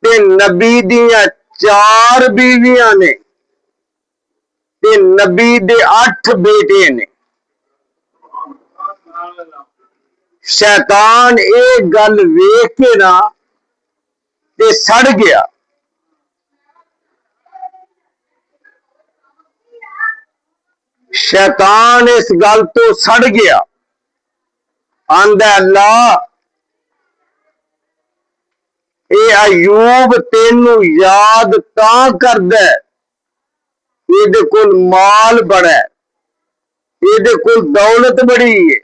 ते नबी दियां 4 बीवियां ने ते नबी दे 8 बेटे ने। शैतान एक गल वेख के ना ते सड़ गया। शैतान इस गल तो सड़ गया। आंदा अल्लाह ये अयूब तेनू याद तां करदा एदे कोल माल बड़ा है, एदे कोल दौलत बड़ी है,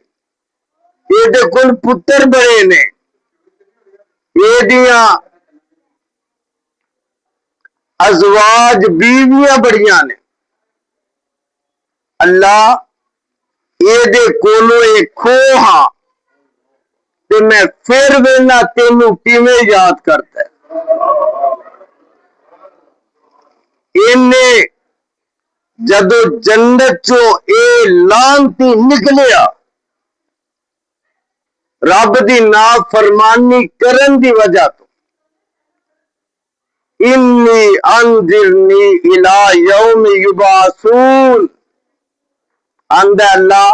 एदे कोल पुत्र बड़े ने, एदियां अजवाज बीवियां बड़ियां ने। अल्लाह एदे कोलों एक खो हां ते मैं फिर वेला तेनू किवें याद करता है। इन्ने जदों जन्नत चो ए लानती निकलिया रब दी नाफरमानी करन दी वजह तो, इन्नी अंजिरनी इला यौम युबासून, आंदा अल्लाह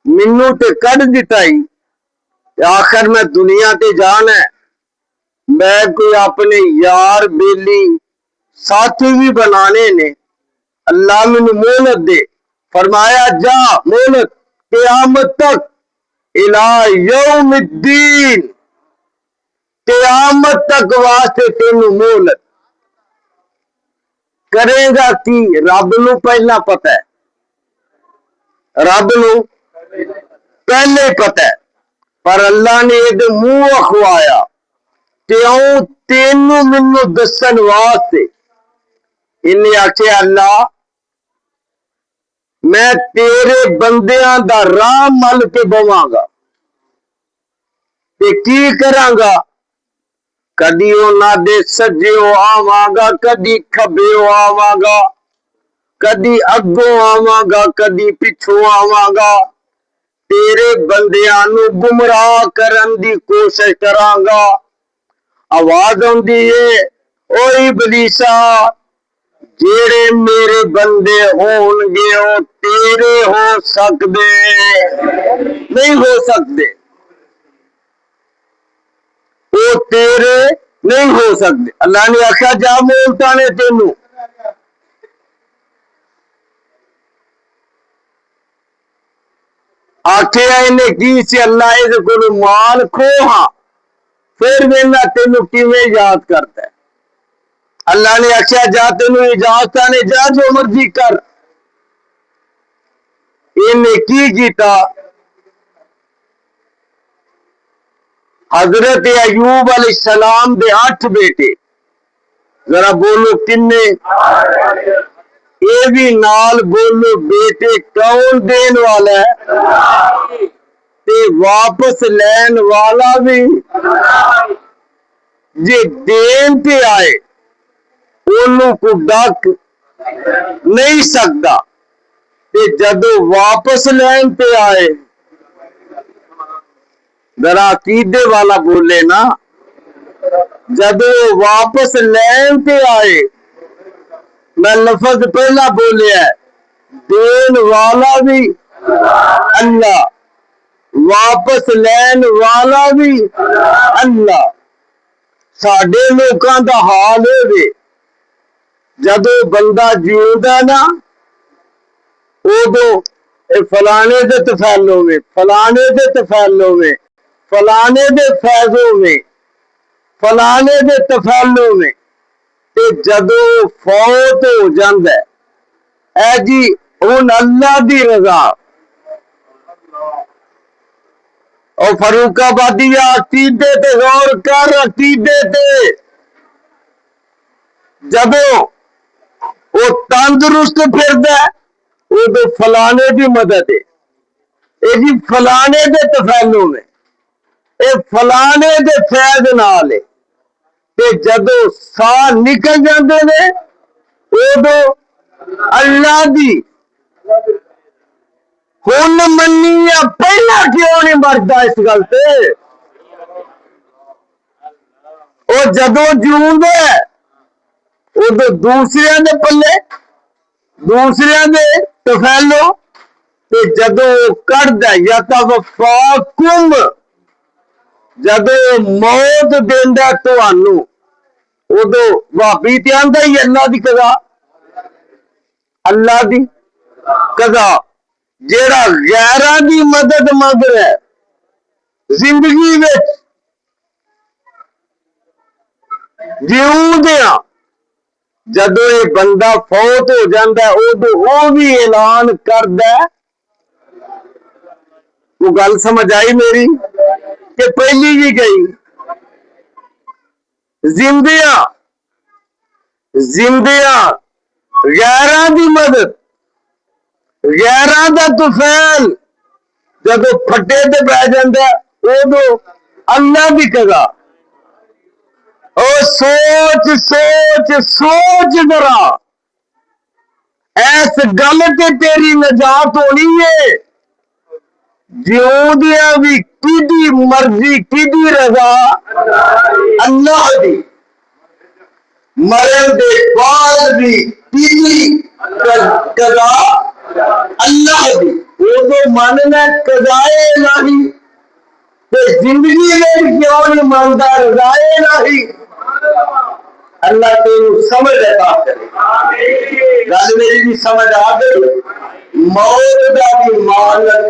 मिन्नू ते कढ़ दिता ही, आखिर मैं दुनिया ते जाना है, मैं कोई अपने यार बेली साथी भी बनाने ने। अल्लाह मैनू मोहलत दे। फरमाया जा मोहलत क़यामत तक, इला यौमिद्दीन, क़यामत तक वास्ते तेनू मोहलत। करेगा की रब नू पहला पता है, रब नू पहले पता है, पर अल्लाह ने ये मुंह अखवाया क्यों तेनू मैनू दसन वास्ते। इन्हें आख्या अल्लाह मैं तेरे बंदियां दा राह मल के बवांगा ते की करांगा, कदी उन्हां दे सज्जियों आवांगा, कदी खब्बियों आवांगा, कदी अगों आवांगा, कदी पिछों आवांगा, तेरे बंदियां नू गुमराह करन दी कोशिश करांगा। आवाज आउंदी है ओ इबलीसा जेड़े मेरे बंदे होणगे ओ तेरे हो सकदे नहीं हो सकदे, वो तेरे नहीं हो सकते। अल्लाह ने आख्या जा बोलता ने तेनू आख्या इन्हें की से अल्लाह इहदे कोलों माल खो हां फिर वेला तेनू किवें याद करता है। अल्लाह ने आख्या जा तेनू इजाजत ने जा जो मर्जी कर। इन्हें की कीता, हजरत अयूब अलैहिस्सलाम दे 8 बेटे, जरा बोलो किन्ने, ये भी नाल बोलो बेटे कौन देन वाला है ते वापस लैन वाला भी। जे देन ते आए ओनू को डक नहीं सकता ते जदों वापस लैन ते आए, जरा अकीदे वाला बोले ना, जदों वापस लैन ते आए, मैं लफज पहला बोलिया देन वाला भी अल्लाह, वापस लैन वाला भी अल्लाह। साडे लोकां दा हाल है जदों बंदा जींदा ना उदों फलाने दे तफैलों में, फलाने दे तफैलों में, फलाने दे फैजों में, फलाने दे तफैलों में, ते जदों फौत हो जांदा है जी हुण अल्लाह दी रजा। और फरूकाबादी अकीदे ते गौर कर, अकीदे ते जदों वो तंदुरुस्त फिरदा उदों फलाने दी मदद है, ये जी फलाने दे तफैलों में, ये फलाने दे फैज नाल है, ते जदों साह निकल जाते ने उदों अल्लाह दी। हुण मन्नी या पहला क्यों नहीं मरदा इस गल ते? ਉਹ ਜਦੋਂ ਜਿਉਂਦਾ ਉਦੋਂ ਦੂਸਰਿਆਂ ਦੇ ਪੱਲੇ, ਦੂਸਰਿਆਂ ਦੇ ਤਫੈਲੋ, ਤੇ ਜਦੋਂ ਕੱਢਦਾ ਜਾਂ ਤਾਂ ਵਫਾਕੁਮ, ਜਦੋਂ ਮੌਤ ਦਿੰਦਾ ਤੁਹਾਨੂੰ, ਉਦੋਂ ਭਾਬੀ ਤੇ ਆਂਦਾ ਹੀ ਅੱਲਾ ਦੀ ਕਜ਼ਾ, ਅੱਲਾ ਦੀ ਕਜ਼ਾ। ਜਿਹੜਾ ਗੈਰਾਂ ਦੀ ਮਦਦ ਮੰਗ ਰਿਹਾ ਜ਼ਿੰਦਗੀ ਵਿੱਚ ਜਿਉਂਦਿਆਂ, ਜਦੋਂ ਇਹ ਬੰਦਾ ਫੌਤ ਹੋ ਜਾਂਦਾ ਉਦੋਂ ਉਹ ਵੀ ਐਲਾਨ ਕਰਦਾ। ਉਹ ਗੱਲ ਸਮਝ ਆਈ ਮੇਰੀ ਕਿ ਪਹਿਲੀ ਵੀ ਗਈ? ਜ਼ਿੰਦਿਆਂ ਜ਼ਿੰਦਿਆਂ ਗੈਰਾਂ ਦੀ ਮਦਦ, ਗੈਰਾਂ ਦਾ ਤੁਫੈਲ ਜਦੋਂ ਫੱਟੇ ਤੇ ਬਹਿ ਜਾਂਦਾ ਉਦੋਂ ਅੱਲਾ ਦੀ ਕਜ਼ਾ। ਉਹ ਸੋਚ ਸੋਚ ਸੋਚ ਜਰਾ, ਐਸ ਗੱਲ ਤੇ ਤੇਰੀ ਨਜਾਤ ਹੋਣੀ ਏ। ਜਿਉਂਦਿਆਂ ਵੀ ਕਿਹਦੀ ਮਰਜ਼ੀ ਕਿਹਦੀ ਰਜ਼ਾ? ਅੱਲਾਹ ਦੀ। ਮਰਨ ਦੇ ਬਾਅਦ ਵੀ ਕਿਹਦੀ ਕਜ਼ਾ? ਅੱਲਾਹ ਦੀ। ਉਦੋਂ ਮੰਨਣਾ ਕਜ਼ਾਏ ਇਲਾਹੀ, ਤੇ ਜ਼ਿੰਦਗੀ ਵਿੱਚ ਕਿਉਂ ਨਹੀਂ ਮੰਨਦਾ ਰਜ਼ਾਏ ਇਲਾਹੀ? अल्लाह तेन समझ अता करे। गल मेरी भी समझ आ गई। मौत का भी मालक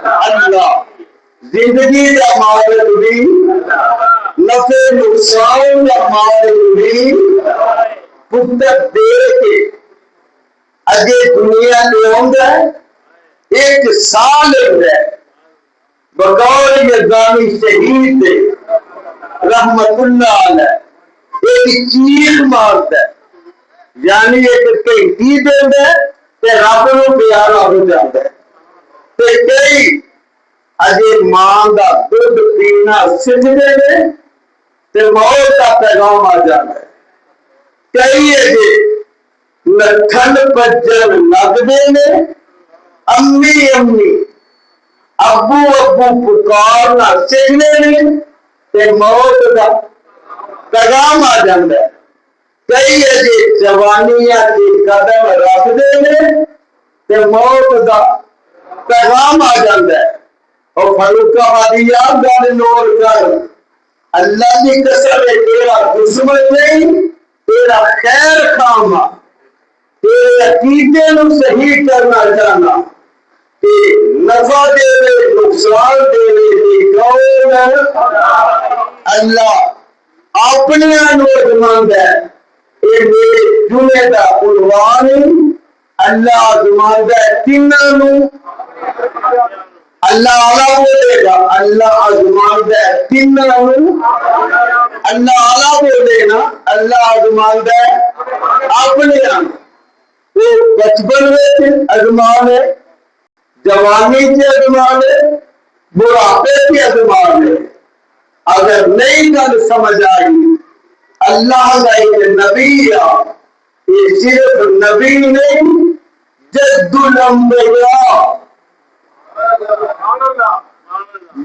अल्लाह, जिंदगी का मालक भी, नफे नुकसान का मालक भी। पुत्र दे के अजे दुनिया में आंदा एक साल है बगौर यज़ानी शहीद रहमतुल्लाह अलैह एक चीख मारता है, यानी एक घंटी देता है ते रब नूं प्यारा हो जाता है। ते कई अजे मां दा दुध पीना सीखते हैं ते मौत का पैगाम आ जाता है। कई अजे नठन भजन लगते हैं, अम्मी अम्मी अबू अबू पुकारना सीखते हैं ते मौत का पैगाम आ जाता है। कई अजे जवानियां के कदम रखते हैं ते मौत का पैगाम आ जाता है। और फरूकाबादिया गल नोट कर, अल्लाह की कसम है तेरा दुश्मन नहीं, तेरा खैर खामा, तेरे अकीदे नूं सही करना चाहना, ते नफा देवे नुकसान देवे कौन? अल्लाह अपने आजमांदा है। ये मेरे जुमे का उन्वान अल्लाह आजमांदा है किन्हां? अल्लाह आला बोलेगा, अल्लाह आजमांदा है किन्हां? अल्लाह आला बोलेगा, अल्लाह आजमांदा है अपने आप। तो बचपन में आजमान है, जवानी से आजमान है, बुढ़ापे से आजमान है। अगर नई गल समझ आई, अल्लाह का एक नबी आ, ये सिर्फ नबी नहीं जद्दुल अंबिया,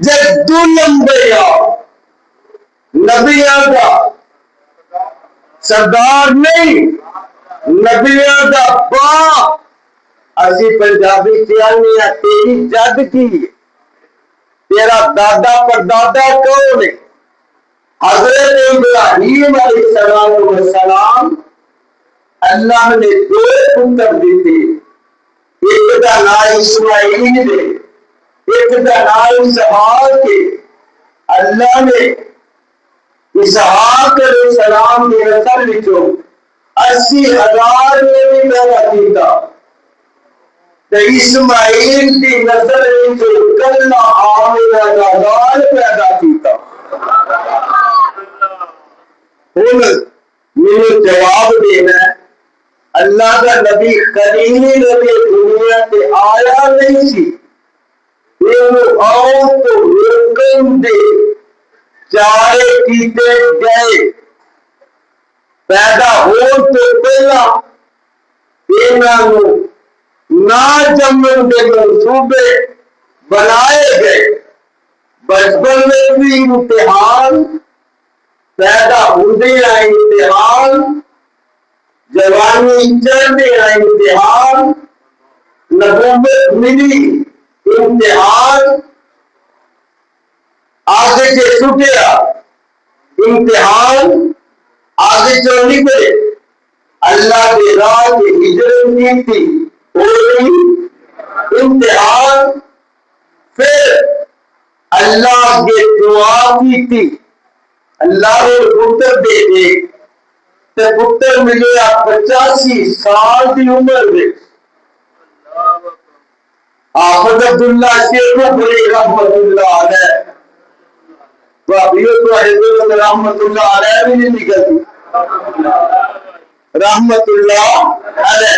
जद्दुल अंबिया, नबियां का सरदार नहीं, नबियां का बाप। असी पंजाबी कहने तेरी जद की, तेरा दादा परदादा कौन है? हजरत इब्राहीम अलैहिस्सलाम। अल्लाह ने दो पुत्र दिते, एक का नाम इस्माइल है, एक का नाम इसहाक है। अल्लाह ने इसहाक अलैहिस्सलाम की नस्ल विचों 80,000 ने भी पैदा किया, तो इस्माइल की नस्ल विचों कल्ला आमिना का लाल पैदा किया। हुण मैनूं जवाब देना, अल्लाह का नबी करीमी नबी दुनिया से आया नहीं सी, आओ तो रोकन दे चारे कीते गए। पैदा होने तो पहला इन्हों ना जमन के मंसूबे बनाए गए। बचपन में भी इम्तिहान, पैदा होते इम्तिहान, जवानी चढ़ते इम्तिहान, नबूवत मिली इम्तिहान, आगे से छुटिया इम्तिहान, आगे चो निकले अल्लाह के राह की हिजरत की थी कोई इम्तिहान, फिर अल्लाह के दुआ की थी, अल्लाह ने पुत्र दे दे ते पुत्र मिले 85 साल की उम्र में। आफद अब्दुल्ला शेखपुरी रहमतुल्लाह अलैह, भाभीओ तो रहमतुल्लाह अलैह भी नहीं निकलती, रहमतुल्लाह अलैह।